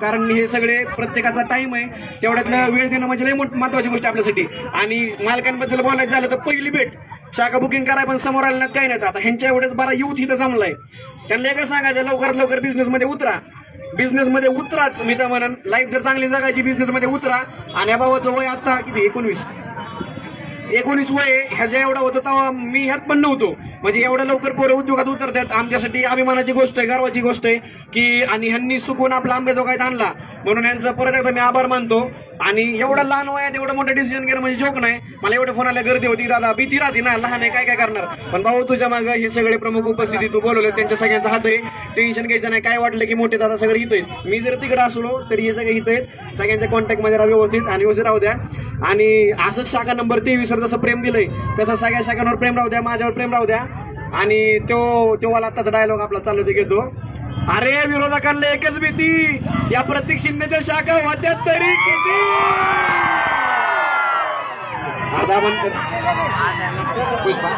कारण हे सगळे प्रत्येकाचा टाइम आहे, तेवढ्यातला वेळ देणं म्हणजे लय महत्वाची गोष्ट आपल्यासाठी. आणि मालकांबद्दल बोलायचं झालं तर पहिली भेट शाखा बुकिंग कराय पण समोर आले नाही काही नाही. आता ह्यांच्या एवढेच बरा यूथ इथं जमलाय, त्यांना एकच सांगायचं लवकरात लवकर बिझनेसमध्ये उतरा, बिझनेसमध्ये उतराच. मी तर म्हणन लाईफ जर चांगली जगायची बिझनेसमध्ये उतरा. आणि या भावाचं वय आता किती 19 वय ह्याच्या एवढा होतं तेव्हा मी ह्यात पण नव्हतो. म्हणजे एवढं लवकर पोरं उद्योगात उतरतात आमच्यासाठी अभिमानाची गोष्ट आहे, गर्वाची गोष्ट आहे की. आणि ह्यांनी सुकून आपला आंबेजोगाईत आणला म्हणून यांचं परत एकदा मी आभार मानतो. आणि एवढं लहान वयात एवढं मोठं डिसिजन घेणं म्हणजे जोक नाही. मला एवढे फोन आल्या गर्दी होती, दादा भीती राहते ना, लहान आहे काय करणार. पण भाऊ तुझ्या मागं हे सगळे प्रमुख उपस्थिती तू बोलवले त्यांच्या सगळ्यांचा हात आहे, टेन्शन घ्यायचं नाही. काय वाटलं की मोठे दादा सगळे इथं आहेत, मी जर तिकडे असलो तरी हे सगळे इथं आहेत. सगळ्यांच्या कॉन्टॅक्टमध्ये राहा व्यवस्थित आणि व्यवस्थित राहू द्या. आणि असंच शाखा नंबर 23 वर जसं प्रेम दिलंय तसं सगळ्या शाखांवर प्रेम राहू द्या, माझ्यावर प्रेम राहू द्या. आणि तो वाला आत्ताचा डायलॉग आपला चालू ते घेतो, अरे विरोधकांना एकच भीती, या प्रत्येक शिंदेच्या शाखा होत्या तरी किती. अर्धा म्हणतात पुष्पा